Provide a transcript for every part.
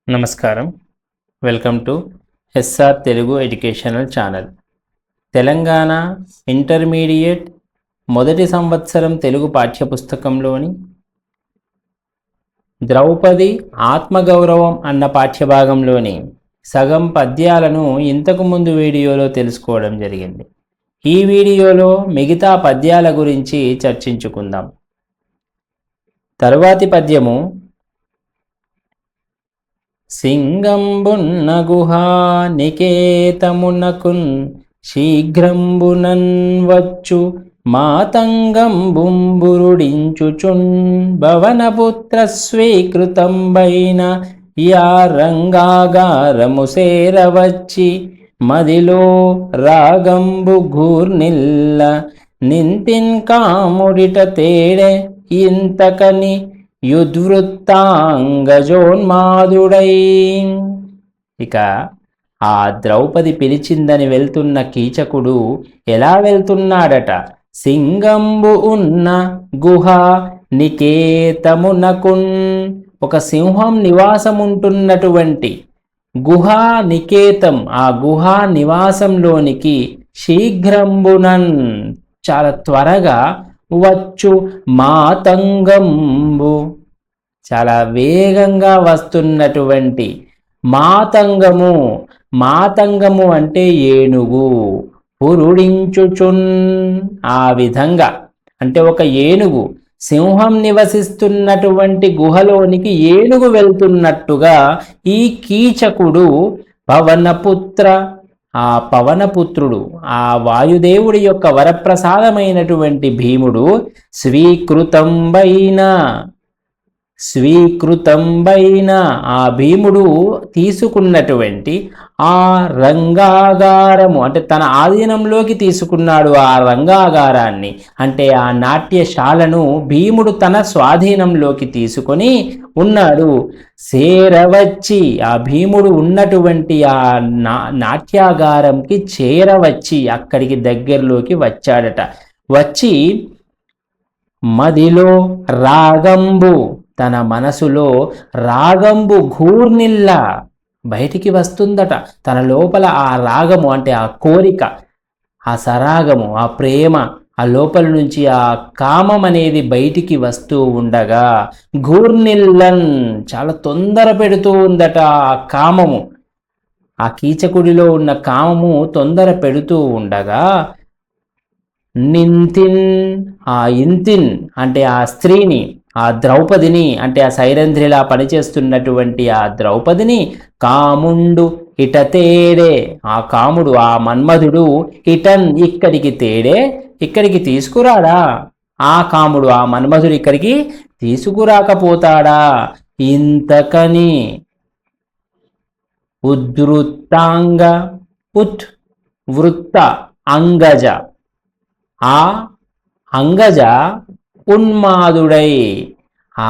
నమస్కారం. Welcome to SR Telugu educational channel. Telangana intermediate మొదటి సంవత్సరం తెలుగు పాఠ్యపుస్తకంలోని ద్రౌపది ఆత్మగౌరవం అన్న పాఠ్యభాగంలోని సగం పద్యాలను ఇంతకుముందు వీడియోలో తెలుసుకోవడం జరిగింది. ఈ వీడియోలో మిగతా పద్యాల గురించి చర్చించుకుందాం. తరువాతి పద్యము సింగంబున్న గుహా నికేతమునకున్ శీఘ్రంబునన్ వచ్చు మాతంగంబుంబురుడించుచున్ భవనపుత్ర స్వీకృతంబైన యా రంగాగారము సేరవచ్చి మదిలో రాగంబు గూర్నిల్ల నింతిన్ కాముడిట తేడె ఇంతకని యుద్వృత్తాంగజోన్మాదుడై. ఇక ఆ ద్రౌపది పిలిచిందని వెళ్తున్న కీచకుడు ఎలా వెళ్తున్నాడట? సింగంబు ఉన్న గుహ నికేతమునకున్, ఒక సింహం నివాసముంటున్నటువంటి గుహా నికేతం, ఆ గుహా నివాసంలోనికి శీఘ్రంబునన్, చాలా త్వరగా వచ్చు మాతంగంబు, చాలా వేగంగా వస్తున్నటువంటి మాతంగము. మాతంగము అంటే ఏనుగు. పురుడించుచున్, ఆ విధంగా అంటే ఒక ఏనుగు, సింహం నివసిస్తున్నటువంటి గుహలోనికి ఏనుగు వెళ్తున్నట్టుగా ఈ కీచకుడు పవనపుత్ర, ఆ పవనపుత్రుడు, ఆ వాయుదేవుడి యొక్క వరప్రసాదమైనటువంటి భీముడు స్వీకృతంబైన ఆ భీముడు తీసుకున్నటువంటి ఆ రంగాగారము, అంటే తన ఆధీనంలోకి తీసుకున్నాడు ఆ రంగాగారాన్ని, అంటే ఆ నాట్యశాలను భీముడు తన స్వాధీనంలోకి తీసుకొని ఉన్నాడు. చేరవచ్చి, ఆ భీముడు ఉన్నటువంటి ఆ నాట్యాగారంకి చేరవచ్చి, అక్కడికి దగ్గరలోకి వచ్చాడట. వచ్చి మదిలో రాగంబు, తన మనసులో రాగంబు ఘూర్నిల్లా, బయటికి వస్తుందట. తన లోపల ఆ రాగము అంటే ఆ కోరిక, ఆ సరాగము, ఆ ప్రేమ, ఆ లోపల నుంచి ఆ కామం అనేది బయటికి వస్తూ ఉండగా ఘూర్నిల్లన్, చాలా తొందర పెడుతూ ఉందట ఆ కామము. ఆ కీచకుడిలో ఉన్న కామము తొందర పెడుతూ ఉండగా నింతిన్, ఆ ఇంతిన్ అంటే ఆ స్త్రీని, ఆ ద్రౌపదిని, అంటే ఆ సైరంధ్రిలా పనిచేస్తున్నటువంటి ఆ ద్రౌపదిని కాముండు ఇట తేడే, ఆ కాముడు, ఆ మన్మధుడు ఇటన్, ఇక్కడికి తేడే, ఇక్కడికి తీసుకురాడా? ఆ కాముడు, ఆ మన్మధుడు ఇక్కడికి తీసుకురాకపోతాడా? ఇంతకని ఉద్వృత్తాంగ, ఉత్ వృత్త అంగజ, ఆ అంగజ ఉన్మాదుడై, ఆ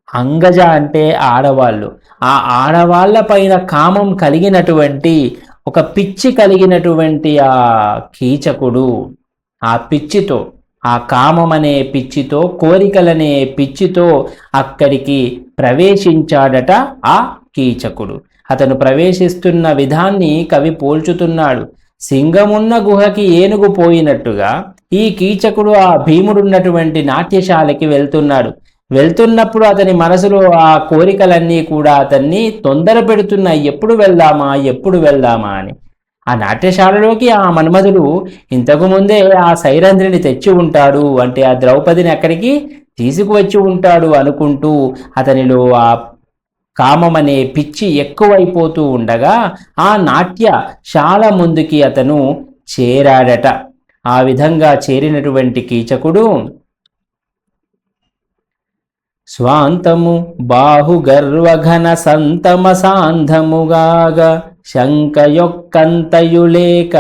అంగజ అంటే ఆడవాళ్ళు, ఆ ఆడవాళ్ళ పైన కామం కలిగినటువంటి, ఒక పిచ్చి కలిగినటువంటి ఆ కీచకుడు, ఆ పిచ్చితో, ఆ కామం అనే పిచ్చితో, కోరికలనే పిచ్చితో అక్కడికి ప్రవేశించాడట ఆ కీచకుడు. అతను ప్రవేశిస్తున్న విధాన్ని కవి పోల్చుతున్నాడు. సింగమున్న గుహకి ఏనుగు పోయినట్టుగా ఈ కీచకుడు ఆ భీముడున్నటువంటి నాట్యశాలకి వెళ్తున్నాడు. వెళ్తున్నప్పుడు అతని మనసులో ఆ కోరికలన్నీ కూడా అతన్ని తొందర పెడుతున్నాయి, ఎప్పుడు వెళ్దామా అని. ఆ నాట్యశాలలోకి ఆ మన్మధుడు ఇంతకుముందే ఆ సైరంధ్రిని తెచ్చి ఉంటాడు, అంటే ఆ ద్రౌపదిని అక్కడికి తీసుకువచ్చి ఉంటాడు అనుకుంటూ అతనిలో ఆ కామం అనే పిచ్చి ఎక్కువైపోతూ ఉండగా ఆ నాట్యశాల ముందుకి అతను చేరాడట. ఆ విధంగా చేరినటువంటి కీచకుడు స్వాంతము బాహుగర్వఘన సంతమ సాంధముగాగ శంకయొక్కంతయులేక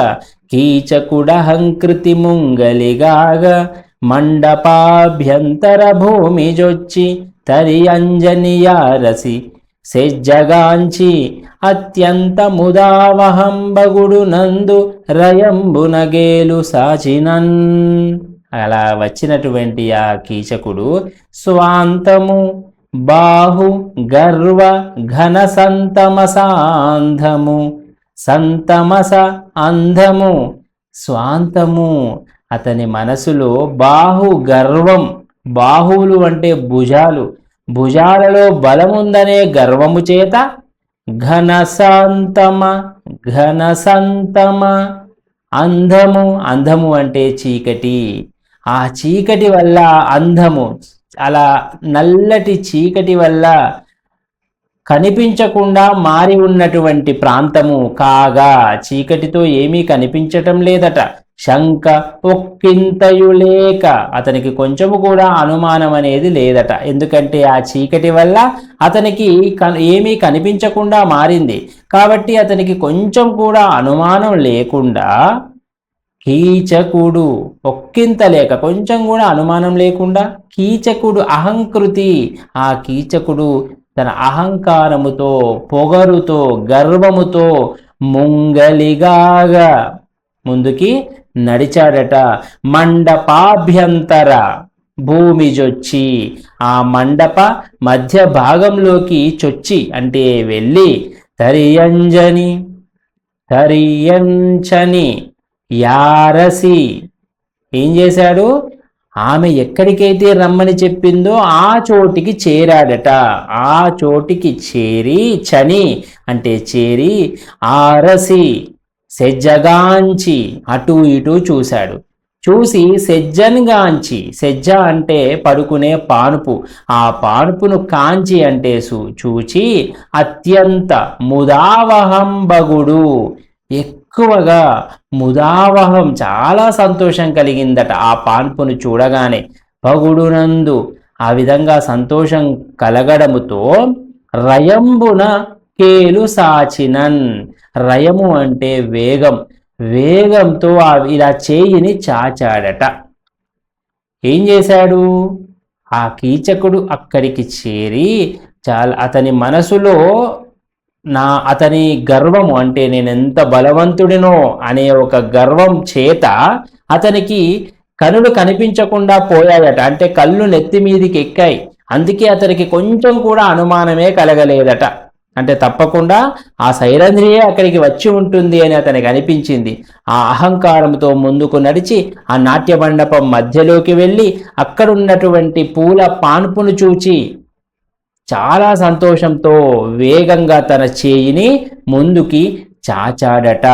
కీచకుడహంకృతి ముంగలిగాగ మండపాభ్యంతర భూమిజొచ్చి తరి అంజనియారసి సెజ్జగాంచి అత్యంత ముదావహంబగుడు నందు రయంబునగేలు సాచినన్. అలా వచ్చినటువంటి ఆ కీచకుడు స్వాంతము, బాహు గర్వ ఘన సంతమసాంధము, సంతమస అంధము స్వాంతము. అతని మనసులో బాహు గర్వం, బాహువులు అంటే భుజాలు, భుజాలలో బలముందనే గర్వము చేత ఘనశాంతమ, ఘనసంతమ అంధము, అంధము అంటే చీకటి, ఆ చీకటి వల్ల అంధము, అలా నల్లటి చీకటి వల్ల కనిపించకుండా మారి ఉన్నటువంటి ప్రాంతము కాగా, చీకటితో ఏమీ కనిపించటం లేదట. శంక ఒక్కింతయు లేక, అతనికి కొంచెము కూడా అనుమానం అనేది లేదట. ఎందుకంటే ఆ చీకటి వల్ల అతనికి ఏమీ కనిపించకుండా మారింది కాబట్టి అతనికి కొంచెం కూడా అనుమానం లేకుండా, కీచకుడు ఒక్కింత లేక, కొంచెం కూడా అనుమానం లేకుండా, కీచకుడు అహంకృతి, ఆ కీచకుడు తన అహంకారముతో, పొగరుతో, గర్వముతో ముంగలిగాగా ముందుకి నడిచాడట. మండపాభ్యంతర భూమి జొచ్చి, ఆ మండప మధ్య భాగంలోకి చొచ్చి అంటే వెళ్ళి, తరియంజని, తరియంచని యారసి ఏం చేశాడు, ఆమె ఎక్కడికైతే రమ్మని చెప్పిందో ఆ చోటికి చేరాడట. ఆ చోటికి చేరి, చని అంటే చేరి, ఆరసి సెజ్జగాంచి అటు ఇటు చూశాడు. చూసి సెజ్జన్గాంచి, సెజ్జ అంటే పడుకునే పానుపు, ఆ పానుపును కాంచి అంటే చూచి, అత్యంత ముదావహంబగుడు, ఎక్కువగా ముదావహం, చాలా సంతోషం కలిగిందట ఆ పాన్పును చూడగానే. పగుడునందు, ఆ విధంగా సంతోషం కలగడముతో, రయంబున కేలు సాచినన్, రయము అంటే వేగం, వేగంతో ఇలా చేయిని చాచాడట. ఏం చేశాడు, ఆ కీచకుడు అక్కడికి చేరి అతని మనసులో అతని గర్వము అంటే నేనెంత బలవంతుడినో అనే ఒక గర్వం చేత అతనికి కనులు కనిపించకుండా పోయాయట. అంటే కళ్ళు నెత్తి మీదికి ఎక్కాయి. అందుకే అతనికి కొంచెం కూడా అనుమానమే కలగలేదట. అంటే తప్పకుండా ఆ సైరంధ్రియే అక్కడికి వచ్చి ఉంటుంది అని అతనికి అనిపించింది. ఆ అహంకారంతో ముందుకు నడిచి ఆ నాట్య మండపం మధ్యలోకి వెళ్ళి అక్కడున్నటువంటి పూల పాన్పును చూచి చాలా సంతోషంతో వేగంగా తన చేయిని ముందుకి చాచాడట.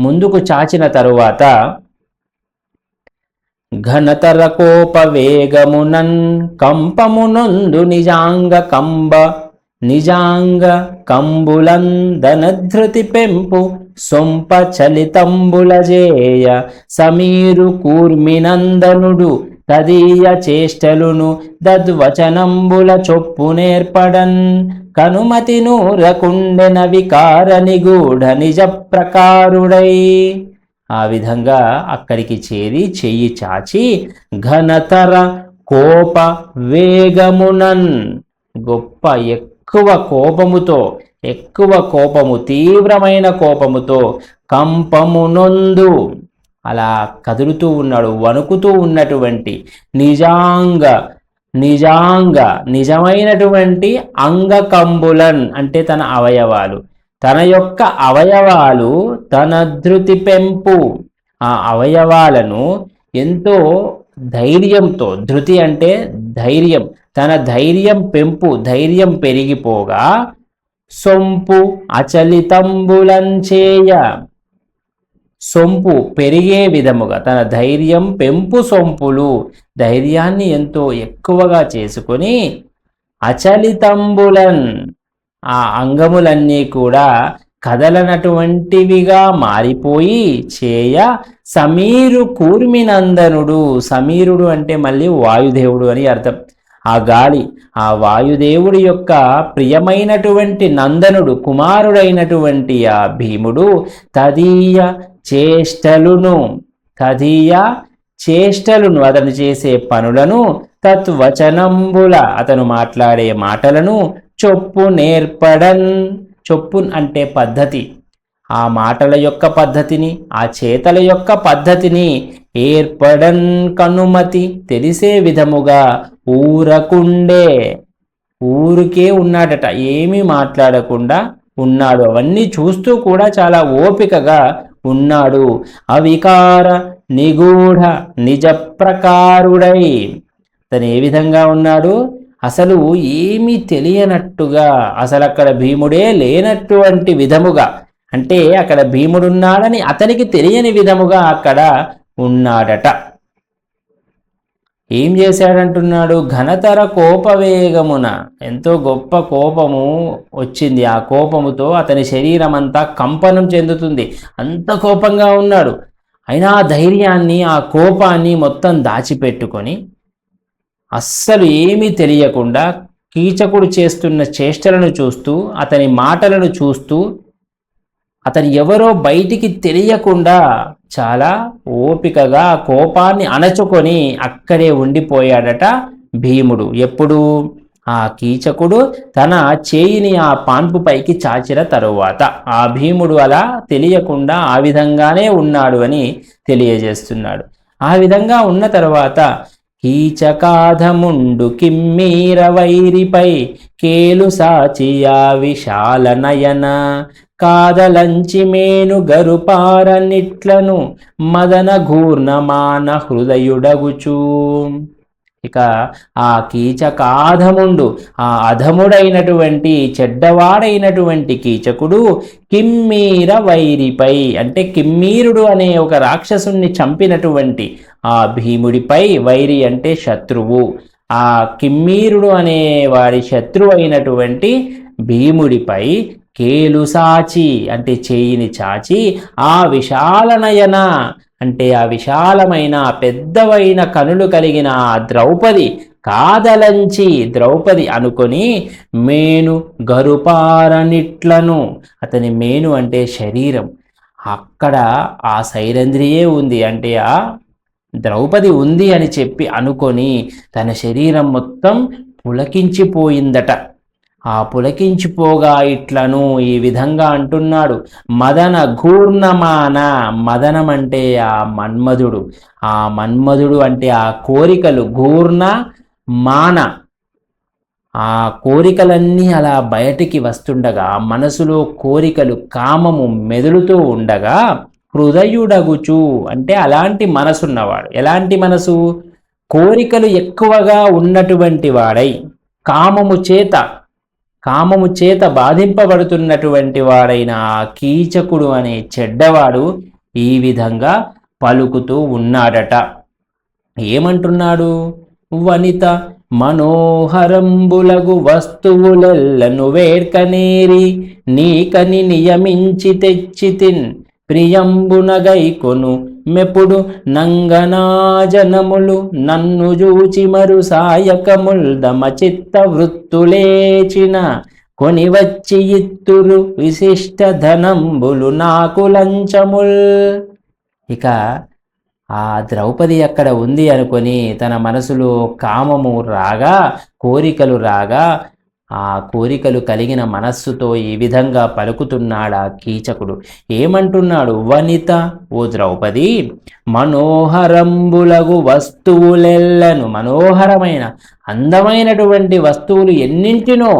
ముందుకు చాచిన తరువాత ఘనతర కోప వేగమునన్ కంపమునందు నిజాంగ కంబులందనధృతి పెంపు సొంప చలితంబులజేయ సమీరు కూర్మినందనుడు తదీయ చేష్టలును దద్వచనంబుల చొప్పు నేర్పడన్ కనుమతి నూరకుండెన వికార నిగూఢ నిజ ప్రకారుడై. ఆ విధంగా అక్కడికి చేరి చెయ్యి చాచి ఘనతర కోప వేగమునన్, గొప్ప ఎక్కువ కోపము తీవ్రమైన కోపముతో, కంపమునొందు అలా కదులుతూ ఉన్నాడు, వణుకుతూ ఉన్నటువంటి, నిజమైనటువంటి అంగకంబులన్ అంటే తన అవయవాలు, తన యొక్క అవయవాలు తన ధృతి పెంపు, ఆ అవయవాలను ఎంతో ధైర్యంతో, ధృతి అంటే ధైర్యం, తన ధైర్యం పెంపు, ధైర్యం పెరిగిపోగా, సొంపు అచలితంబులంచేయ, సొంపు పెరిగే విధముగా, తన ధైర్యం పెంపు సొంపులు, ధైర్యాన్ని ఎంతో ఎక్కువగా చేసుకొని, అచలితంబులన్ ఆ అంగములన్నీ కూడా కదలనటువంటివిగా మారిపోయి చేయ సమీరు కూర్మినందనుడు, సమీరుడు అంటే మళ్ళీ వాయుదేవుడు అని అర్థం. ఆ గాలి, ఆ వాయుదేవుడి యొక్క ప్రియమైనటువంటి నందనుడు, కుమారుడైనటువంటి ఆ భీముడు తదీయ చేష్టలును అతను చేసే పనులను, తత్వచనంబుల అతను మాట్లాడే మాటలను, చొప్పు నేర్పడన్, చొప్పు అంటే పద్ధతి, ఆ మాటల యొక్క పద్ధతిని, ఆ చేతల యొక్క పద్ధతిని, ఏర్పడన్ కనుమతి తెలిసే విధముగా, ఊరకుండే ఊరికే ఉన్నాడట, ఏమీ మాట్లాడకుండా ఉన్నాడు. అవన్నీ చూస్తూ కూడా చాలా ఓపికగా ఉన్నాడు. అవికార నిగూఢ నిజ ప్రకారుడై, తను ఏ విధంగా ఉన్నాడు? అసలు ఏమీ తెలియనట్టుగా, అసలు అక్కడ భీముడే లేనటువంటి విధముగా, అంటే అక్కడ భీముడున్నాడని అతనికి తెలియని విధముగా అక్కడ ఉన్నాడట. ఏం చేశాడంటున్నాడు? ఘనతర కోపవేగమున, ఎంతో గొప్ప కోపము వచ్చింది. ఆ కోపముతో అతని శరీరం అంతా కంపనం చెందుతుంది. అంత కోపంగా ఉన్నాడు. అయినా ఆ ధైర్యాన్ని, ఆ కోపాన్ని మొత్తం దాచిపెట్టుకొని, అస్సలు ఏమీ తెలియకుండా కీచకుడు చేస్తున్న చేష్టలను చూస్తూ, అతని మాటలను చూస్తూ, అతను ఎవరో బయటికి తెలియకుండా చాలా ఓపికగా కోపాన్ని అణచుకొని అక్కడే ఉండిపోయాడట భీముడు. ఎప్పుడు? ఆ కీచకుడు తన చేయిని ఆ పాన్పు పైకి చాచిన తరువాత ఆ భీముడు అలా తెలియకుండా ఆ విధంగానే ఉన్నాడు అని తెలియజేస్తున్నాడు. ఆ విధంగా ఉన్న తర్వాత కీచకాధముండు కిమ్మీర వైరిపై కేలు సాచియా విశాల నయన కాదలంచి మేను గరుపారనిట్లను మదన ఘూర్ణమాన హృదయుడగుచూ. ఇక ఆ కీచకాధముండు, ఆ అధముడైనటువంటి చెడ్డవాడైనటువంటి కీచకుడు కిమ్మీర వైరిపై, అంటే కిమ్మీరుడు అనే ఒక రాక్షసుణ్ణి చంపినటువంటి ఆ భీముడిపై, వైరి అంటే శత్రువు, ఆ కిమ్మీరుడు అనే వాడి శత్రువు అయినటువంటి భీముడిపై కేలు సాచి అంటే చేయిని చాచి, ఆ విశాల నయన అంటే ఆ విశాలమైన పెద్దవైన కనులు కలిగిన ఆ ద్రౌపది కాదలంచి, ద్రౌపది అనుకొని మేను గరుపారనిట్లను, అతని మేను అంటే శరీరం, అక్కడ ఆ సైరంధ్రియే ఉంది, అంటే ఆ ద్రౌపది ఉంది అని చెప్పి అనుకొని తన శరీరం మొత్తం పులకించిపోయిందట. ఆ పులకించిపోగా ఇట్లను ఈ విధంగా అంటున్నాడు. మదన ఘూర్ణమాన, మదనం అంటే ఆ మన్మధుడు, ఆ మన్మధుడు అంటే ఆ కోరికలు, ఘూర్ణ మాన, ఆ కోరికలన్నీ అలా బయటికి వస్తుండగా, మనసులో కోరికలు కామము మెదులుతూ ఉండగా, హృదయుడగుచు అంటే అలాంటి మనసున్నవాడు. ఎలాంటి మనసు? కోరికలు ఎక్కువగా ఉన్నటువంటి వాడై, కామము చేత బాధింపబడుతున్నటువంటి వాడైన ఆ కీచకుడు అనే చెడ్డవాడు ఈ విధంగా పలుకుతూ ఉన్నాడట. ఏమంటున్నాడు? వనిత మనోహరంబులగు వస్తువులెల్లను వేర్కనేరి నీకని నియమించి తెచ్చితిన్ ప్రియంబునగైకొను మెప్పుడు నంగనాజనములు నన్ను జూచి మరు సాయకముల్దమ చిత్త వృత్తులేచిన కొని వచ్చి ఇత్తురు విశిష్ట ధనంబులు నాకు లంచముల్. ఇక ఆ ద్రౌపది అక్కడ ఉంది అనుకొని తన మనసులో కామము రాగా, కోరికలు రాగా, ఆ కోరికలు కలిగిన మనస్సుతో ఈ విధంగా పలుకుతున్నాడు ఆ కీచకుడు. ఏమంటున్నాడు? వనిత, ఓ ద్రౌపది, మనోహరంబులగు వస్తువులెల్లను, మనోహరమైన అందమైనటువంటి వస్తువులు ఎన్నింటినో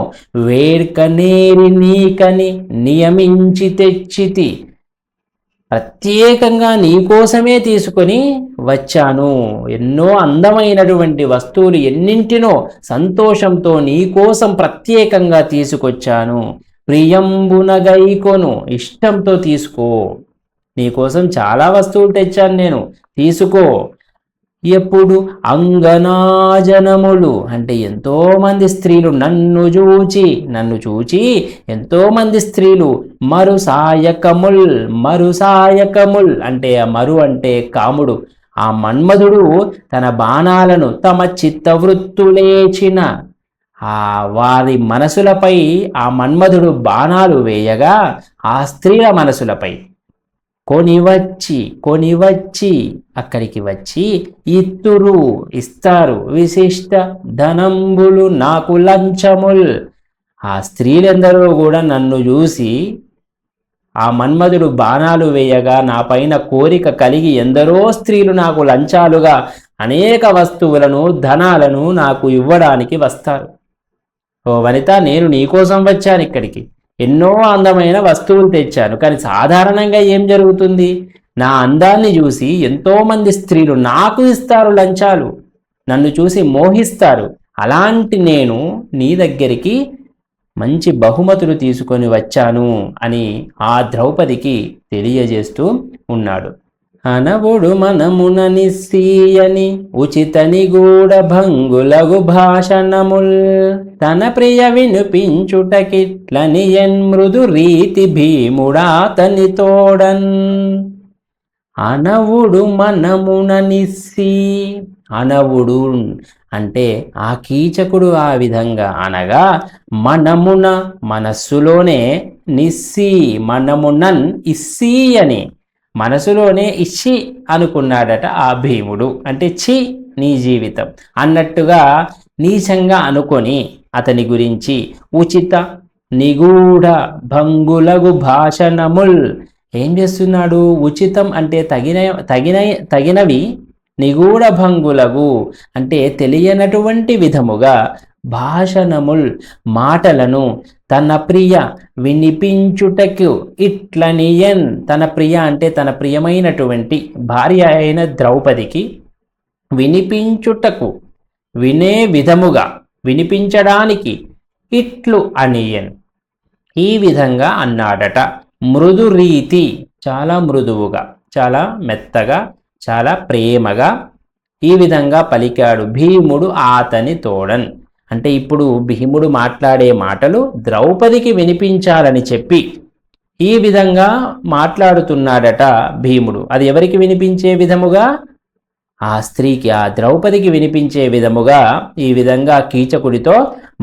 వేర్కనేరి నీకని నియమించి తెచ్చితి, ప్రత్యేకంగా నీకోసమే తీసుకొని వచ్చాను. ఎన్నో అందమైనటువంటి వస్తువులు ఎన్నింటినో సంతోషంతో నీకోసం ప్రత్యేకంగా తీసుకొచ్చాను. ప్రియంబునగైకొను, ఇష్టంతో తీసుకో, నీకోసం చాలా వస్తువులు తెచ్చాను నేను, తీసుకో. ఎప్పుడు అంగనాజనములు అంటే ఎంతోమంది స్త్రీలు నన్ను చూచి ఎంతోమంది స్త్రీలు మరుసాయకముల్ అంటే ఆ మరు అంటే కాముడు, ఆ మన్మధుడు తన బాణాలను తమ చిత్తవృత్తులేచిన ఆ వారి మనసులపై ఆ మన్మధుడు బాణాలు వేయగా ఆ స్త్రీల మనసులపై కొనివచ్చి అక్కడికి వచ్చి ఇత్తురు ఇస్తారు విశిష్ట ధనంబులు నాకు లంచముల్. ఆ స్త్రీలందరూ కూడా నన్ను చూసి ఆ మన్మధుడు బాణాలు వేయగా నా పైన కోరిక కలిగి ఎందరో స్త్రీలు నాకు లంచాలుగా అనేక వస్తువులను, ధనాలను నాకు ఇవ్వడానికి వస్తారు. ఓ వనిత, నేను నీకోసం వచ్చాను ఇక్కడికి, ఎన్నో అందమైన వస్తువులు తెచ్చాను. కానీ సాధారణంగా ఏం జరుగుతుంది, నా అందాన్ని చూసి ఎంతోమంది స్త్రీలు నాకు ఇస్తారు లంచాలు, నన్ను చూసి మోహిస్తారు. అలాంటి నేను నీ దగ్గరికి మంచి బహుమతులు తీసుకొని వచ్చాను అని ఆ ద్రౌపదికి తెలియజేస్తూ ఉన్నాడు. అనవుడు మనమున నిస్సీయని ఉచిత నిగూఢ భంగులగు భాషణముల్ తన ప్రియ వినిపించుటకిట్లని మృదు రీతి భీముడాతని తోడన్. అనవుడు మనమున నిస్సి, అనవుడు అంటే ఆ కీచకుడు ఆ విధంగా అనగా మనమున మనస్సులోనే, నిస్సి మనమునన్ ఇస్సి అని మనసులోనే ఇచ్చి అనుకున్నాడట ఆ భీముడు. అంటే చి నీ జీవితం అన్నట్టుగా నీచంగా అనుకొని అతని గురించి ఉచిత నిగూఢ భంగులగు భాషణముల్ ఏం చేస్తున్నాడు, ఉచితం అంటే తగినవి, నిగూఢ భంగులగు అంటే తెలియనటువంటి విధముగా, భాషణముల్ మాటలను తన ప్రియ వినిపించుటకు ఇట్లనియన్, తన ప్రియ అంటే తన ప్రియమైనటువంటి భార్య అయిన ద్రౌపదికి వినిపించుటకు, వినే విధముగా, వినిపించడానికి ఇట్లు అనియన్ ఈ విధంగా అన్నాడట. మృదు రీతి చాలా మృదువుగా, చాలా మెత్తగా, చాలా ప్రేమగా ఈ విధంగా పలికాడు భీముడు ఆతని తోడన్. అంటే ఇప్పుడు భీముడు మాట్లాడే మాటలు ద్రౌపదికి వినిపించాలని చెప్పి ఈ విధంగా మాట్లాడుతున్నాడట భీముడు. అది ఎవరికి వినిపించే విధముగా, ఆ స్త్రీకి, ఆ ద్రౌపదికి వినిపించే విధముగా ఈ విధంగా కీచకుడితో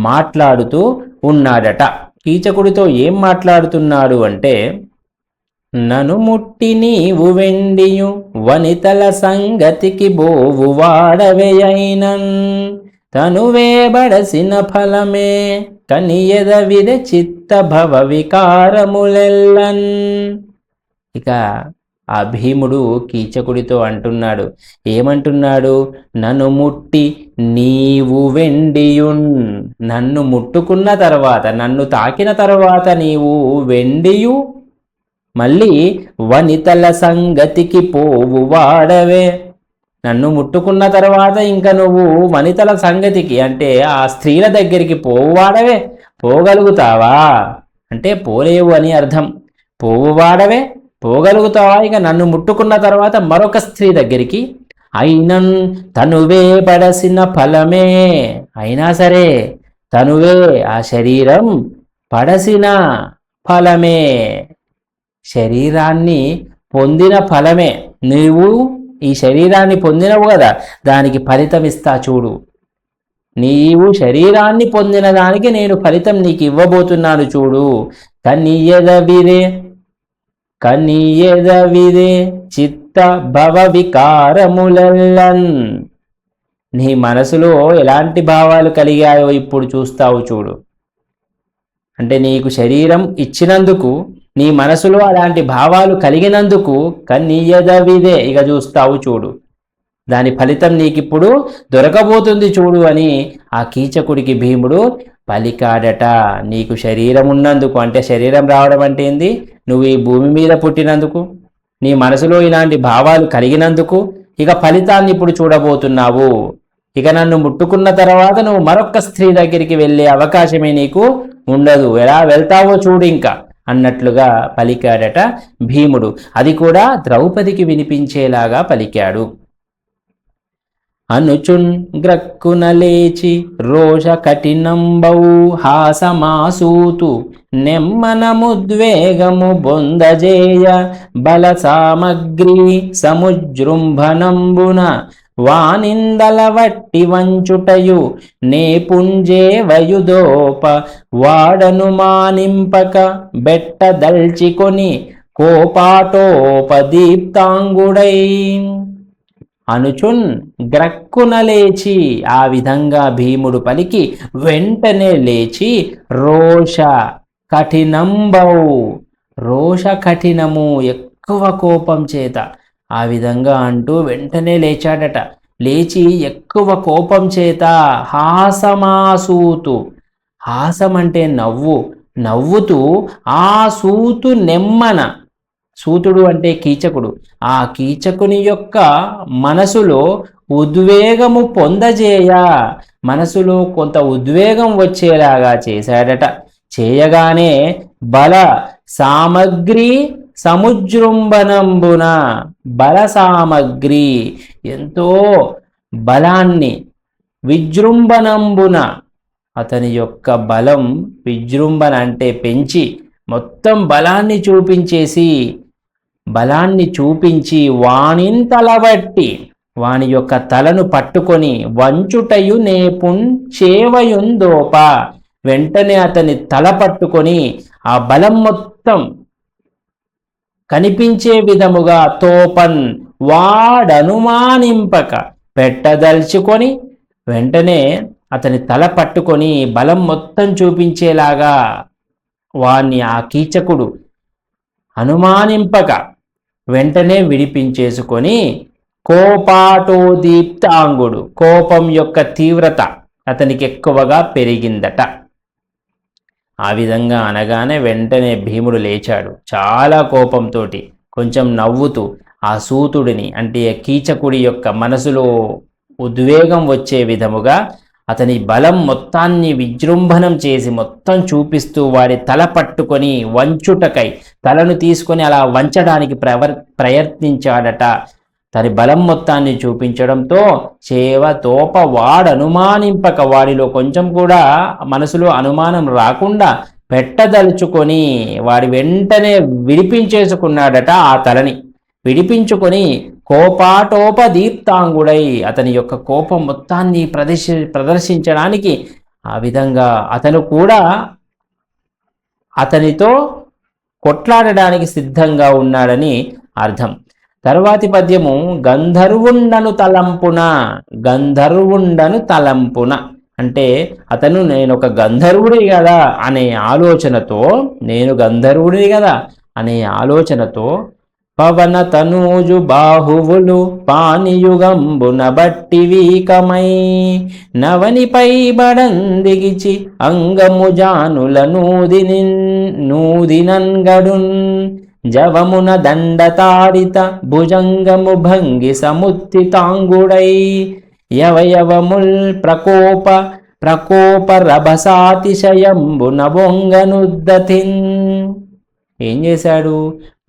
మాట్లాడుతూ ఉన్నాడట. కీచకుడితో ఏం మాట్లాడుతున్నాడు అంటే, నను ముట్టి నీవు వెండియు వనితల సంగతికి బోవు వాడవేయైనన్ తనువే బడసిన ఫలమే కనియద విద చిత్త భవ వికారములెల్లన్. ఇక ఆ భీముడు కీచకుడితో అంటున్నాడు, ఏమంటున్నాడు, నన్ను ముట్టి నీవు వెండియున్, నన్ను ముట్టుకున్న తర్వాత, నన్ను తాకిన తర్వాత నీవు వెండియు, మళ్ళీ వనితల సంగతికి పోవు వాడవే, నన్ను ముట్టుకున్న తర్వాత ఇంకా నువ్వు వనితల సంగతికి అంటే ఆ స్త్రీల దగ్గరికి పోవువాడవే, పోగలుగుతావా అంటే పోలేవు అని అర్థం. పోవువాడవే, పోగలుగుతావా ఇక నన్ను ముట్టుకున్న తర్వాత మరొక స్త్రీ దగ్గరికి. అయినన్ తనువే పడసిన ఫలమే, అయినా సరే తనువే ఆ శరీరం పడసిన ఫలమే, శరీరాన్ని పొందిన ఫలమే, నీవు ఈ శరీరాన్ని పొందినవు కదా, దానికి ఫలితం ఇస్తా చూడు, నీవు శరీరాన్ని పొందిన దానికి నేను ఫలితం నీకు ఇవ్వబోతున్నాను చూడు. కనియెదవిదే చిత్త భవ వికారములెల్లన్, నీ మనసులో ఎలాంటి భావాలు కలిగాయో ఇప్పుడు చూస్తావు చూడు. అంటే నీకు శరీరం ఇచ్చినందుకు, నీ మనసులో అలాంటి భావాలు కలిగినందుకు కనియెదవిదే, ఇక చూస్తావు చూడు, దాని ఫలితం నీకిప్పుడు దొరకబోతుంది చూడు అని ఆ కీచకుడికి భీముడు పలికాడట. నీకు శరీరం ఉన్నందుకు, అంటే శరీరం రావడం అంటే ఏంది, నువ్వు ఈ భూమి మీద పుట్టినందుకు, నీ మనసులో ఇలాంటి భావాలు కలిగినందుకు ఇక ఫలితాన్ని ఇప్పుడు చూడబోతున్నావు. ఇక నన్ను ముట్టుకున్న తర్వాత నువ్వు మరొక స్త్రీ దగ్గరికి వెళ్ళే అవకాశమే నీకు ఉండదు, ఎలా వెళ్తావో చూడు ఇంకా అన్నట్లుగా పలికాడట భీముడు. అది కూడా ద్రౌపదికి వినిపించేలాగా పలికాడు. అనుచున్ గ్రక్కున లేచి రోష కఠినంబౌ హాసమాసూతు నెమ్మనముద్వేగము బొందజేయ బల సామగ్రి సముజృంభనంబున వానిందల వట్టి వంచుటయు నే పుంజే వయుదోప వాడను మానింపక బెట్ట దల్చికొని కోపాటోపదీప్తాంగుడై. అనుచున్ గ్రక్కున లేచి, ఆ విధంగా భీముడు పలికి వెంటనే లేచి రోష కఠినంబౌ, రోష కఠినము ఎక్కువ కోపం చేత ఆ విధంగా అంటూ వెంటనే లేచాడట. లేచి ఎక్కువ కోపం చేత హాసమాసూతు, హాసం అంటే నవ్వు. నవ్వుతూ ఆ సూతు నెమ్మన, సూతుడు అంటే కీచకుడు, ఆ కీచకుని యొక్క మనసులో ఉద్వేగము పొందజేయ, మనసులో కొంత ఉద్వేగం వచ్చేలాగా చేశాడట. చేయగానే బల సామగ్రి సముజృంభనంబున, బల సామగ్రి ఎంతో బలాన్ని, విజృంభణంబున అతని యొక్క బలం, విజృంభణ అంటే పెంచి మొత్తం బలాన్ని చూపించి వానింతలబట్టి, వాని యొక్క తలను పట్టుకొని వంచుటయు నేపున్ చేవయుందోప, వెంటనే అతని తల పట్టుకొని ఆ బలం మొత్తం కనిపించే విధముగా తోపన్ వాడనుమానింపక పెట్టదల్చుకొని, వెంటనే అతని తల పట్టుకొని బలం మొత్తం చూపించేలాగా వాణ్ణి ఆ కీచకుడు అనుమానింపక వెంటనే విడిపించేసుకొని, కోపాటోదీప్తాంగుడు, కోపం యొక్క తీవ్రత అతనికి ఎక్కువగా పెరిగిందట. ఆ విధంగా అనగానే వెంటనే భీముడు లేచాడు చాలా కోపంతో, కొంచెం నవ్వుతూ ఆ సూతుడిని అంటే కీచకుడి యొక్క మనసులో ఉద్వేగం వచ్చే విధముగా అతని బలం మొత్తాన్ని విజృంభణం చేసి మొత్తం చూపిస్తూ వాడి తల పట్టుకొని వంచుటకై, తలను తీసుకొని అలా వంచడానికి ప్రయత్నించాడట. తన బలం మొత్తాన్ని చూపించడంతో తోప వాడనుమానింపక, వాడిలో కొంచెం కూడా మనసులో అనుమానం రాకుండా పెట్టదలుచుకొని వాడి వెంటనే విడిపించేసుకున్నాడట. ఆ తలని విడిపించుకొని కోపాటోపదీప్తాంగుడై అతని యొక్క కోపం మొత్తాన్ని ప్రదర్శించడానికి ఆ విధంగా అతను కూడా అతనితో కొట్లాడడానికి సిద్ధంగా ఉన్నాడని అర్థం. తరువాతి పద్యము గంధర్వుండను తలంపున అంటే అతను నేను ఒక గంధర్వుడి కదా అనే ఆలోచనతో పవన తనూజు బాహువులు పానియుగంబున బట్టి వీకమై, నవనిపై బడందిగిచి అంగము జానుల నూదినంగడున్, జవమున దండతాడిత భుజంగము భంగి సముత్థితాంగుడై, యవయవముల్ ప్రకోప రభసాతిశయంబున బొంగనుద్దతిన్. ఏం చేశాడు?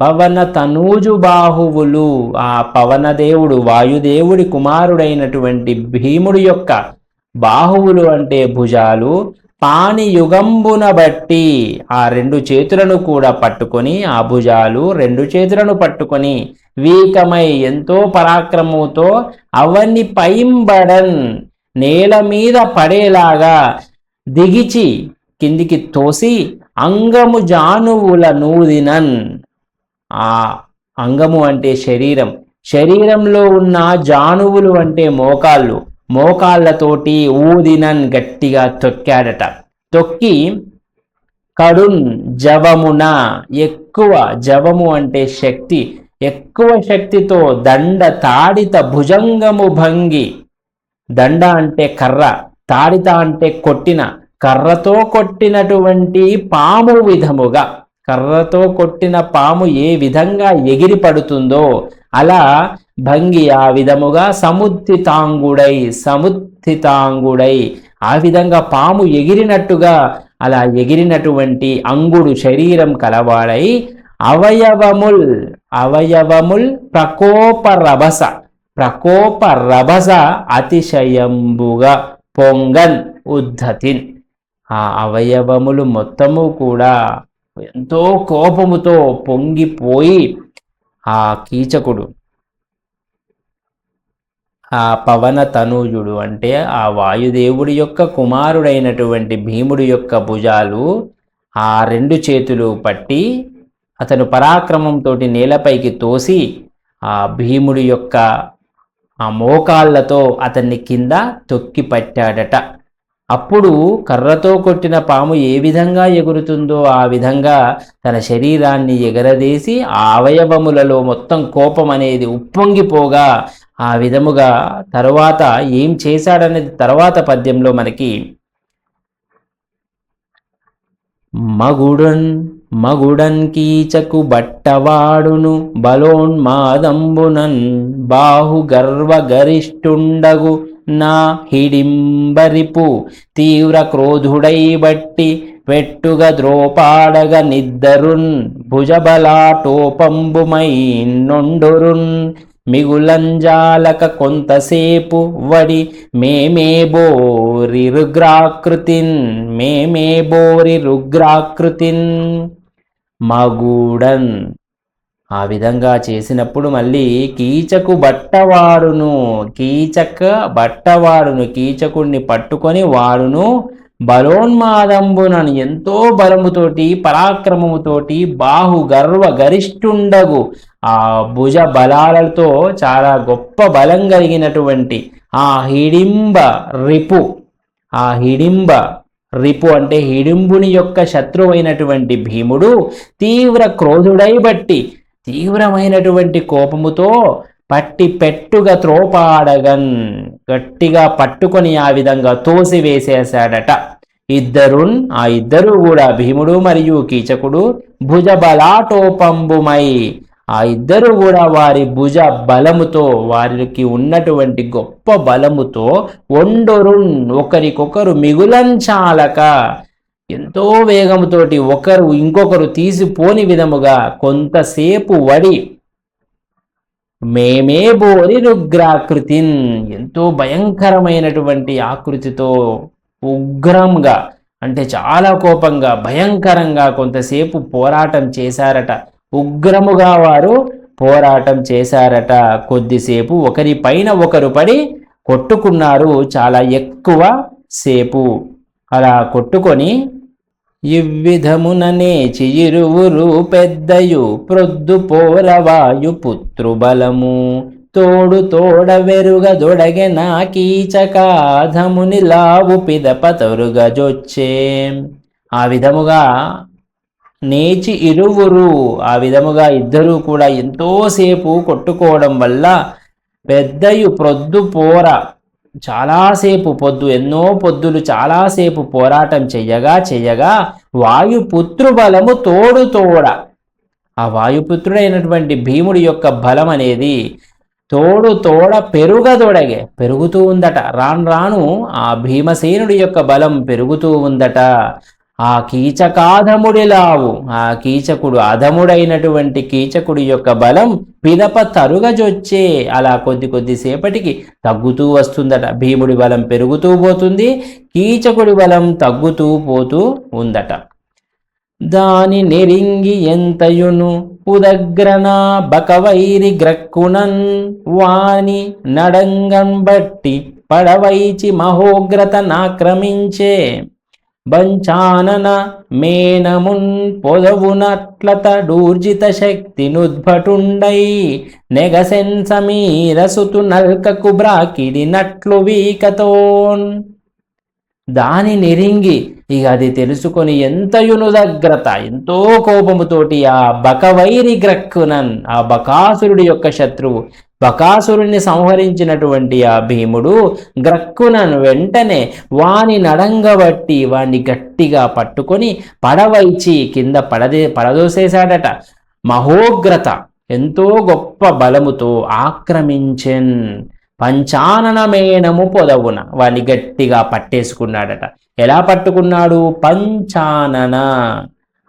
పవన తనూజు బాహువులు, ఆ పవనదేవుడు వాయుదేవుడి కుమారుడైనటువంటి భీముడి యొక్క బాహువులు అంటే భుజాలు, పాణియుగంబున బట్టి ఆ రెండు చేతులను కూడా పట్టుకొని, ఆ భుజాలు రెండు చేతులను పట్టుకొని వీకమై ఎంతో పరాక్రమంతో అవన్నీ పైంబడన్ నేల మీద పడేలాగా దిగిచి కిందికి తోసి, అంగము జానువుల నూదినన్, ఆ అంగము అంటే శరీరంలో ఉన్న జానువులు అంటే మోకాళ్ళతోటి ఊదినన్ గట్టిగా తొక్కాడట. తొక్కి కడున్ జవమున ఎక్కువ, జవము అంటే శక్తి, ఎక్కువ శక్తితో దండ తాడిత భుజంగము భంగి, దండ అంటే కర్ర, తాడిత అంటే కొట్టిన, కర్రతో కొట్టినటువంటి పాము విధముగా, కర్రతో కొట్టిన పాము ఏ విధంగా ఎగిరి పడుతుందో అలా భంగి ఆ విధముగా సముత్థితాంగుడై ఆ విధంగా పాము ఎగిరినట్టుగా అలా ఎగిరినటువంటి అంగుడు శరీరం కలవాడై, అవయవముల్ ప్రకోప రభస అతిశయంబుగా పొంగన్ ఉద్ధతిన్, ఆ అవయవములు మొత్తము కూడా ఎంతో కోపముతో పొంగిపోయి ఆ కీచకుడు, ఆ పవన తనూజుడు అంటే ఆ వాయుదేవుడి యొక్క కుమారుడైనటువంటి భీముడి యొక్క భుజాలు ఆ రెండు చేతులు పట్టి అతను పరాక్రమంతో నేలపైకి తోసి ఆ భీముడి యొక్క ఆ మోకాళ్ళతో అతన్ని కింద తొక్కి పట్టాడట. అప్పుడు కర్రతో కొట్టిన పాము ఏ విధంగా ఎగురుతుందో ఆ విధంగా తన శరీరాన్ని ఎగరదేసి ఆ అవయవములలో మొత్తం కోపం అనేది ఉప్పొంగిపోగా ఆ విధముగా తరువాత ఏం చేశాడనేది తర్వాత పద్యంలో మనకి మగుడన్ మగుడన్ కీచకు బట్టవాడును బలోన్మాదంబునన్ బాహుగర్వ గరిష్ఠుండగు నా హిడింబరిపు తీవ్ర క్రోధుడై బట్టి వెట్టుగ ద్రోపాడగ నిద్దరున్ భుజబలాటోపంబుమై నొండురున్ మిగులంజాలక కొంతసేపు వడి మేమే బోరి రుగ్రాకృతిన్ మేమే బోరి రుగ్రాకృతిన్ మగుడన్. ఆ విధంగా చేసినప్పుడు మళ్ళీ కీచకు బట్టవాడును, కీచకుణ్ణి పట్టుకొని వాడును బలోన్మాదంబునను ఎంతో బలముతోటి పరాక్రమముతోటి బాహుగర్వ గరిష్ఠుండగు ఆ భుజ బలాలతో చాలా గొప్ప బలం కలిగినటువంటి ఆ హిడింబ రిపు, ఆ హిడింబ రిపు అంటే హిడింబుని యొక్క శత్రువైనటువంటి భీముడు తీవ్ర క్రోధుడై బట్టి తీవ్రమైనటువంటి కోపముతో పట్టి పెట్టుగా త్రోపాడగన్ గట్టిగా పట్టుకొని ఆ విధంగా తోసివేసేశాడట. ఆ ఇద్దరు కూడా భీముడు మరియు కీచకుడు భుజ బలాటోపంబుమై ఆ ఇద్దరు కూడా వారి భుజ బలముతో వారికి ఉన్నటువంటి గొప్ప బలముతో ఒండొరున్ ఒకరికొకరు మిగులంచాలక ఎంతో వేగముతోటి ఒకరు ఇంకొకరు తీసిపోని విధముగా కొంతసేపు వడి మేమే బోరి రుగ్రాకృతిన్ ఎంతో భయంకరమైనటువంటి ఆకృతితో ఉగ్రంగా అంటే చాలా కోపంగా భయంకరంగా కొంతసేపు పోరాటం చేశారట. ఉగ్రముగా వారు పోరాటం చేశారట. కొద్దిసేపు ఒకరిపైన ఒకరు పడి కొట్టుకున్నారు చాలా ఎక్కువ సేపు. అలా కొట్టుకొని ఇవ్విధముననే చియిరువురు పెద్దయు ప్రొద్దు పోరవాయు పుత్రుబలము తోడు తోడ వెరుగ దొడగె నా కీచకాధముని లావు పిదప తొరుగజొచ్చే. ఆ విధముగా నేచి ఇరువురు ఆ విధముగా ఇద్దరూ కూడా ఎంతోసేపు కొట్టుకోవడం వల్ల పెద్దయు ప్రొద్దు పోర చాలాసేపు ఎన్నో పొద్దులు చాలాసేపు పోరాటం చెయ్యగా వాయుపుత్రు బలము తోడు తోడ ఆ వాయుపుత్రుడైనటువంటి భీముడి యొక్క బలం అనేది తోడు తోడ పెరుగుతూ ఉందట. రాను ఆ భీమసేనుడి యొక్క బలం పెరుగుతూ ఉందట. ఆ కీచకాధముడిలావు ఆ కీచకుడు అధముడైనటువంటి కీచకుడి యొక్క బలం పిదప తరుగజొచ్చే అలా కొద్దిసేపటికి తగ్గుతూ వస్తుందట. భీముడి బలం పెరుగుతూ పోతుంది, కీచకుడి బలం తగ్గుతూ పోతూ ఉందట. దాని నెరింగి ఎంతయును ఉదగ్రనా బకవైరి గ్రక్కునన్ వాని నడంగం బట్టి పడవైచి మహోగ్రత నాక్రమించే బంచానన మేనమున్ పొదవునట్లత డూర్జిత శక్తి నుద్భటుండై నెగసెన్ సమీరసుతు నల్కకు బ్రాకిడి నట్లు వీకతోన్. దాని నెరింగి ఇక అది తెలుసుకొని ఎంతయును దగ్గరత ఎంతో కోపముతోటి ఆ బకవైరి గ్రక్కునన్ ఆ బకాసురుడి యొక్క శత్రువు బకాసురుణ్ణి సంహరించినటువంటి ఆ భీముడు గ్రక్కునను వెంటనే వాని నడంగబట్టి వాణ్ణి గట్టిగా పట్టుకొని పడవైచి కింద పడదోసేశాడట. మహోగ్రత ఎంతో గొప్ప బలముతో ఆక్రమించెన్ పంచాననమేనము పొదవున వాణ్ణి గట్టిగా పట్టేసుకున్నాడట. ఎలా పట్టుకున్నాడు? పంచానన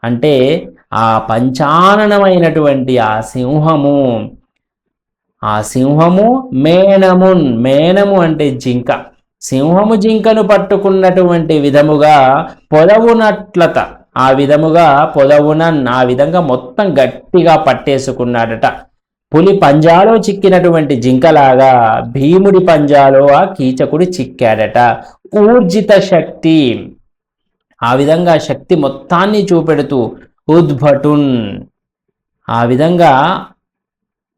అంటే ఆ పంచాననమైనటువంటి ఆ సింహము మేనము అంటే జింక, సింహము జింకను పట్టుకున్నటువంటి విధముగా పొదవునట్లత ఆ విధముగా ఆ విధంగా మొత్తం గట్టిగా పట్టేసుకున్నాడట. పులి పంజాలో చిక్కినటువంటి జింకలాగా భీముడి పంజాలో ఆ కీచకుడు చిక్కాడట. ఊర్జిత శక్తి ఆ విధంగా శక్తి మొత్తాన్ని చూపెడుతూ ఉద్భటున్ ఆ విధంగా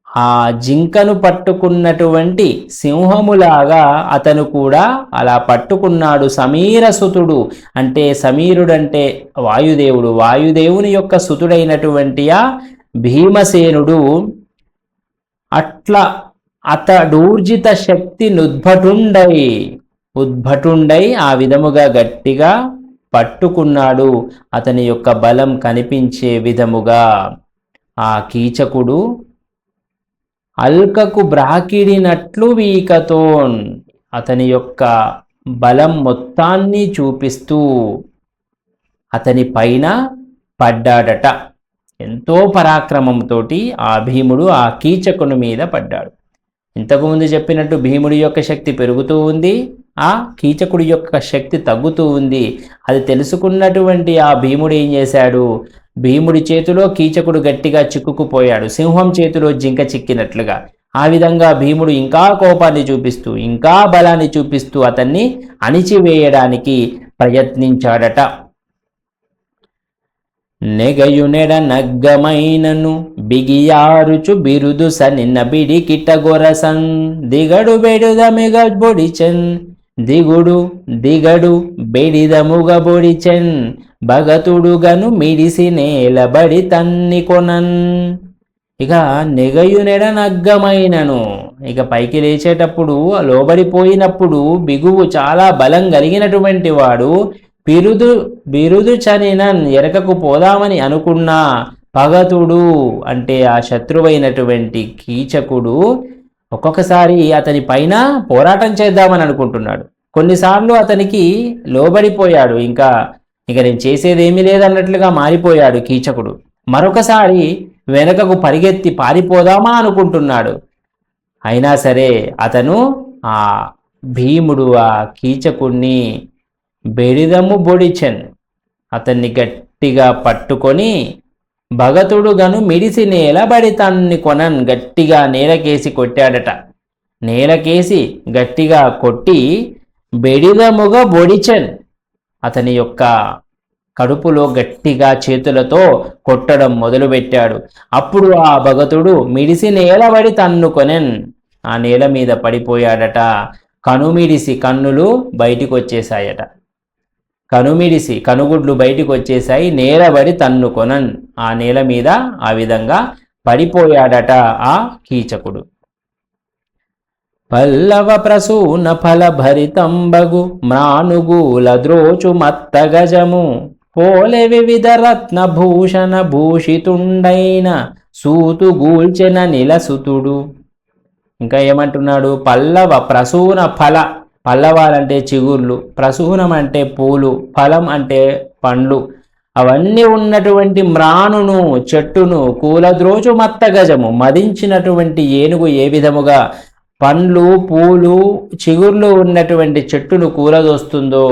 ఆ జింకను పట్టుకున్నటువంటి సింహములాగా అతను కూడా అలా పట్టుకున్నాడు. సమీరసుతుడు అంటే సమీరుడంటే వాయుదేవుని యొక్క సుతుడైనటువంటి ఆ భీమసేనుడు అట్లా అతడూర్జిత శక్తి ఉద్భటుండై ఆ విధముగా గట్టిగా పట్టుకున్నాడు అతని యొక్క బలం కనిపించే విధముగా. ఆ కీచకుడు అల్కకు బ్రాకిడినట్లు వీకతోన్ అతని యొక్క బలం మొత్తాన్ని చూపిస్తూ అతని పైన పడ్డాడట. ఎంతో పరాక్రమంతో ఆ భీముడు ఆ కీచకుని మీద పడ్డాడు. ఇంతకుముందు చెప్పినట్టు భీముడి యొక్క శక్తి పెరుగుతూ ఉంది, ఆ కీచకుడి యొక్క శక్తి తగ్గుతూ ఉంది. అది తెలుసుకున్నటువంటి ఆ భీముడు ఏం చేశాడు, భీముడి చేతిలో కీచకుడు గట్టిగా చిక్కుకుపోయాడు, సింహం చేతిలో జింక చిక్కినట్లుగా. ఆ విధంగా భీముడు ఇంకా కోపాన్ని చూపిస్తూ ఇంకా బలాన్ని చూపిస్తూ అతన్ని అణిచివేయడానికి ప్రయత్నించాడట. నెగయునెడ నగ్గమైనను బిగియారుచు బిరుదు సనిన్న బిడి కిట్టగొరసన్ దిగడు బెడుదమిగ బొడిచెన్ దిగడు బెడిదముగ బొడిచెన్ భగతుడుగను మిడిసి నేలబడి తన్ని కొనన్. ఇక నెగయునెడ నగ్గమైనను, ఇక పైకి లేచేటప్పుడు లోబడిపోయినప్పుడు బిగువు చాలా బలం కలిగినటువంటి వాడు బిరుదు చనినన్ ఎరకకు పోదామని అనుకున్నా పగతుడు అంటే ఆ శత్రువైనటువంటి కీచకుడు ఒక్కొక్కసారి అతని పైన పోరాటం చేద్దామని అనుకుంటున్నాడు. కొన్నిసార్లు అతనికి లోబడిపోయాడు, ఇక నేను చేసేదేమీ లేదన్నట్లుగా మారిపోయాడు కీచకుడు. మరొకసారి వెనకకు పరిగెత్తి పారిపోదామా అనుకుంటున్నాడు. అయినా సరే అతను ఆ భీముడు ఆ కీచకుణ్ణి బెడిదము బొడిచెన్ అతన్ని గట్టిగా పట్టుకొని భగతుడుగను మిడిసి నేలబడి తన్ని కొనన్ గట్టిగా నేలకేసి కొట్టాడట. నేలకేసి గట్టిగా కొట్టి బెడిదముగా బొడిచెన్ అతని యొక్క కడుపులో గట్టిగా చేతులతో కొట్టడం మొదలుపెట్టాడు. అప్పుడు ఆ భగతుడు మిడిసి నేలబడి తన్ను కొనెన్ ఆ నేల మీద పడిపోయాడట. కనుమిడిసి కన్నులు బయటికి వచ్చేసాయట, కనుమిడిసి కనుగుడ్లు బయటికి వచ్చేసాయి, నేలబడి తన్ను కొనన్ ఆ నేల మీద ఆ విధంగా పడిపోయాడట ఆ కీచకుడు. పల్లవ ప్రసూన ఫల భరితంబగు మ్రానుగూల ద్రోచు మత్త గజము పోలె వివిధ రత్న భూషణ భూషితుండైన సూతు గూల్చెన నిలసుతుడు. ఇంకా ఏమంటున్నాడు, పల్లవ ప్రసూన ఫల, పల్లవాలంటే చిగుర్లు, ప్రసూనం అంటే పూలు, ఫలం అంటే పండ్లు, అవన్నీ ఉన్నటువంటి మ్రానును చెట్టును కూలద్రోచు మత్త గజము మదించినటువంటి ఏనుగు ఏ విధముగా పండ్లు పూలు చిగుర్లు ఉన్నటువంటి చెట్టును కూలదోస్తుందో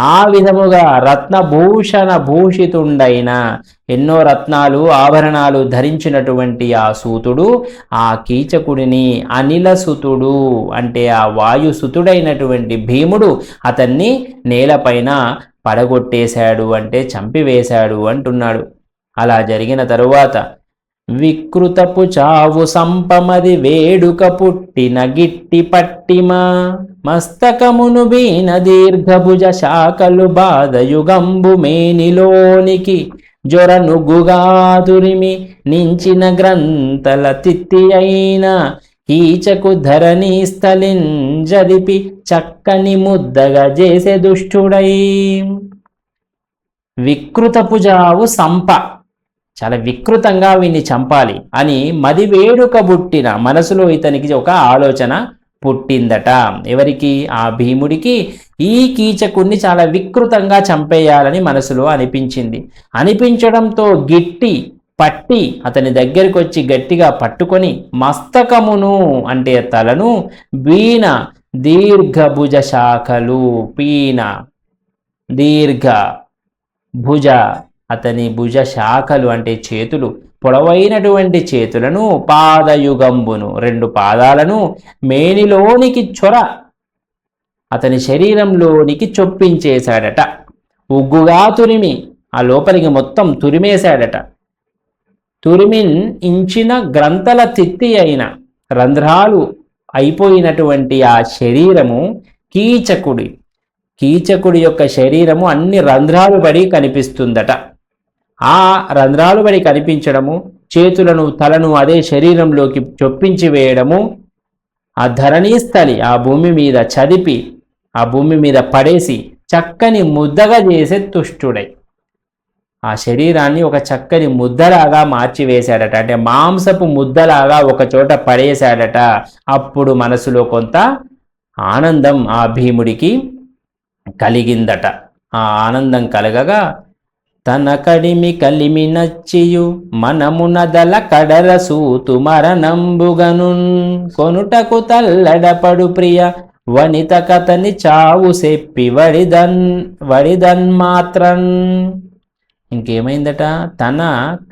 ఆ విధముగా రత్నభూషణ భూషితుండైన ఎన్నో రత్నాలు ఆభరణాలు ధరించినటువంటి ఆ సూతుడు ఆ కీచకుడిని అనిలసుతుడు అంటే ఆ వాయుసుతుడైనటువంటి భీముడు అతన్ని నేలపైన పడగొట్టేశాడు అంటే చంపివేశాడు అంటున్నాడు. అలా జరిగిన తరువాత వికృతపు చావు సంపమది వేడుక పుట్టిన గిట్టి పట్టిమ మస్తకమును బీన దీర్ఘభుజ శాఖలు బాధయుగంబు మేనిలోనికి జొరనుగుగాదురిమి నించిన గ్రంథల తిత్తి అయిన కీచకు ధరణి స్థలిన్ జదిపి చక్కని ముద్దగా చేసే దుష్టుడై. వికృతపు జావు సంప, చాలా వికృతంగా వీన్ని చంపాలి అని మది వేడుక పుట్టిన మనసులో ఇతనికి ఒక ఆలోచన పుట్టిందట. ఎవరికి? ఆ భీముడికి ఈ కీచకుణ్ణి చాలా వికృతంగా చంపేయాలని మనసులో అనిపించింది. అనిపించడంతో గిట్టి పట్టి అతని దగ్గరికి వచ్చి గట్టిగా పట్టుకొని మస్తకమును అంటే తలను బీన దీర్ఘభుజ శాఖలు పీన దీర్ఘ భుజ అతని భుజ శాఖలు అంటే చేతులు పొడవైనటువంటి చేతులను పాదయుగంబును రెండు పాదాలను మేనిలోనికి చొర అతని శరీరంలోనికి చొప్పించేశాడట. ఉగ్గుగా తురిమి ఆ లోపలికి మొత్తం తురిమేశాడట. తురిమిన్ ఇంచిన గ్రంథల తిత్తి అయిన రంధ్రాలు అయిపోయినటువంటి ఆ శరీరము కీచకుడి యొక్క శరీరము అన్ని రంధ్రాలు పడి కనిపిస్తుందట. ఆ రంధ్రాలు పడి కనిపించడము, చేతులను తలను అదే శరీరంలోకి చొప్పించి వేయడము, ఆ ధరణీస్థలి ఆ భూమి మీద చదిపి ఆ భూమి మీద పడేసి చక్కని ముద్దగా చేసే తుష్టుడై ఆ శరీరాన్ని ఒక చక్కని ముద్దలాగా మార్చివేశాడట. అంటే మాంసపు ముద్దలాగా ఒక చోట పడేశాడట. అప్పుడు మనసులో కొంత ఆనందం ఆ భీముడికి కలిగిందట. ఆ ఆనందం కలగగా తన కడిమి కలిమి నచ్చియు మనమునదల కడర సూతు మరణంబుగనున్ కొనుటకు తల్లడపడు ప్రియ వనిత కథని చావు సెప్పి వడిదన్ మాత్రన్. ఇంకేమైందట? తన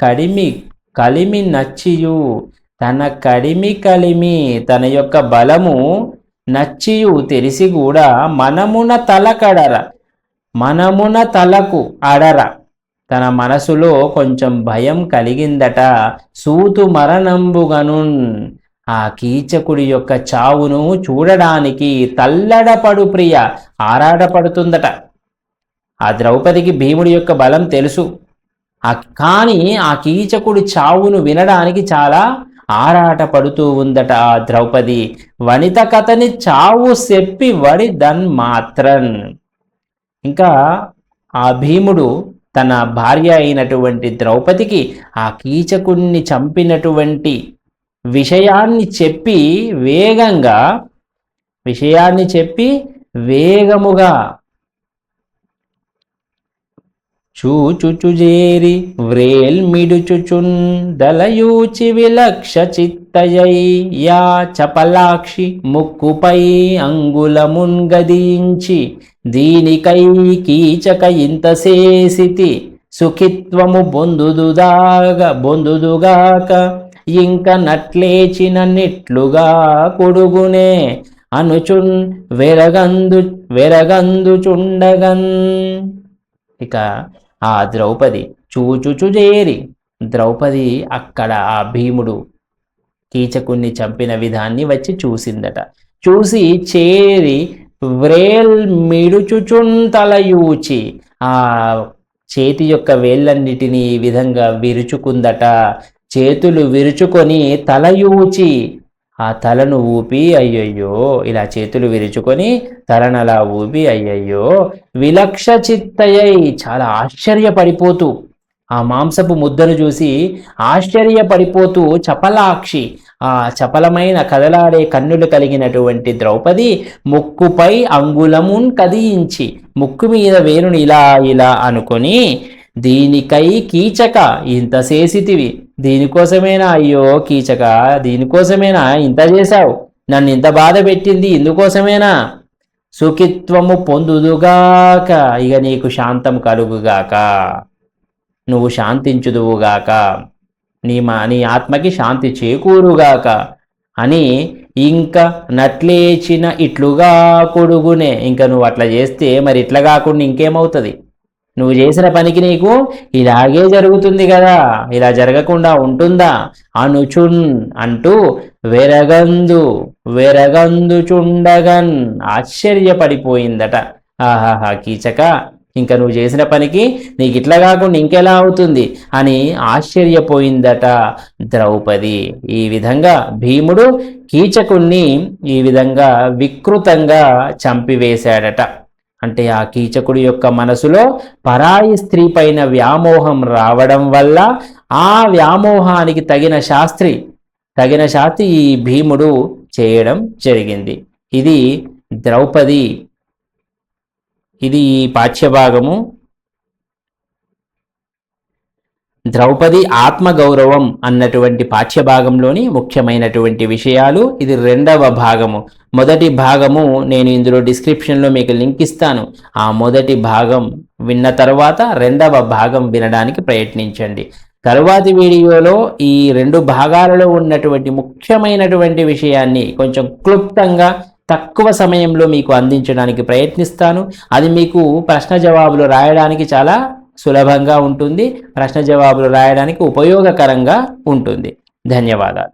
కడిమి కలిమి నచ్చియు, తన కడిమి కలిమి తన యొక్క బలము నచ్చియు తెలిసి కూడా మనమున తల కడర, మనమున తలకు అడర, తన మనసులో కొంచెం భయం కలిగిందట. సూతు మరణంబుగనున్ ఆ కీచకుడి యొక్క చావును చూడడానికి తల్లడపడు ప్రియ ఆరాటపడుతుందట. ఆ ద్రౌపదికి భీముడి యొక్క బలం తెలుసు, కానీ ఆ కీచకుడి చావును వినడానికి చాలా ఆరాటపడుతూ ఉందట ఆ ద్రౌపది. వనిత కథని చావు చెప్పి వడిదన్ మాత్రన్. ఇంకా ఆ భీముడు తన భార్య అయినటువంటి ద్రౌపదికి ఆ కీచకుణ్ణి చంపినటువంటి విషయాన్ని చెప్పి వేగముగా చూచుచుజేరి వ్రేల్మిడుచుచున్ దలయూచి విలక్ష చిత్తయై యా చపలాక్షి ముక్కుపై అంగుళమున్ గదించి దీనికై కీచక ఇంత సేసితి సుఖిత్వము బొందుదుగాక ఇంక నట్లేచిన నిట్లుగా కొడుగునే అనుచున్ వెరగందుచుండగన్. ఇక ఆ ద్రౌపది చూచుచుజేరి, ద్రౌపది అక్కడ ఆ భీముడు కీచకుణ్ణి చంపిన విధాన్ని వచ్చి చూసిందట. చూసి చేరి వ్రేల్మిడుచుచున్ తలయూచి ఆ చేతి యొక్క వేళ్ళన్నిటినీ ఈ విధంగా విరుచుకుందట. చేతులు విరుచుకొని తలయూచి ఆ తలను ఊపి అయ్యయ్యో, ఇలా చేతులు విరుచుకొని తలను అలా ఊపి అయ్యయ్యో విలక్ష చిత్తయ్యై చాలా ఆశ్చర్యపడిపోతూ ఆ మాంసపు ముద్దను చూసి ఆశ్చర్యపడిపోతూ చపలాక్షి ఆ చపలమైన కదలాడే కన్నులు కలిగినటువంటి ద్రౌపది ముక్కుపై అంగుళమున్ కదియించి ముక్కు మీద వేణుని ఇలా అనుకొని దీనికై కీచక ఇంత చేసితివి, దీనికోసమేనా అయ్యో కీచక, దీనికోసమేనా ఇంత చేశావు, నన్ను ఇంత బాధ పెట్టింది ఇందుకోసమేనా, సుఖిత్వము పొందుదుగాక, ఇక నీకు శాంతం కలుగుగాక, నువ్వు శాంతించుదువుగాక, నీ ఆత్మకి శాంతి చేకూరుగాక అని ఇంకా నట్లేచిన ఇట్లుగా కొడుగునే. ఇంకా నువ్వు అట్లా చేస్తే మరి ఇట్లా కాకుండా ఇంకేమవుతుంది, నువ్వు చేసిన పనికి నీకు ఇలాగే జరుగుతుంది కదా, ఇలా జరగకుండా ఉంటుందా అనుచున్ అంటూ వెరగందుచుండగన్ ఆశ్చర్యపడిపోయిందట. ఆహాహా కీచక, ఇంకా నువ్వు చేసిన పనికి నీకు ఇట్లా కాకుండా ఇంకెలా అవుతుంది అని ఆశ్చర్యపోయిందట ద్రౌపది. ఈ విధంగా భీముడు కీచకుణ్ణి ఈ విధంగా వికృతంగా చంపివేశాడట. అంటే ఆ కీచకుడి యొక్క మనసులో పరాయి స్త్రీ పైన వ్యామోహం రావడం వల్ల ఆ వ్యామోహానికి తగిన శాస్త్రి ఈ భీముడు చేయడం జరిగింది. ఇది ద్రౌపది, ఇది ఈ పాఠ్యభాగము. ద్రౌపది ఆత్మగౌరవం అన్నటువంటి పాఠ్యభాగంలోని ముఖ్యమైనటువంటి విషయాలు. ఇది రెండవ భాగము. మొదటి భాగము నేను ఇందులో డిస్క్రిప్షన్లో మీకు లింక్ ఇస్తాను. ఆ మొదటి భాగం విన్న తర్వాత రెండవ భాగం వినడానికి ప్రయత్నించండి. తరువాతి వీడియోలో ఈ రెండు భాగాలలో ఉన్నటువంటి ముఖ్యమైనటువంటి విషయాన్ని కొంచెం క్లుప్తంగా తక్కువ సమయంలో మీకు అందించడానికి ప్రయత్నిస్తాను. అది మీకు ప్రశ్న జవాబులు రాయడానికి చాలా సులభంగా ఉంటుంది, ప్రశ్న జవాబులు రాయడానికి ఉపయోగకరంగా ఉంటుంది. ధన్యవాదాలు.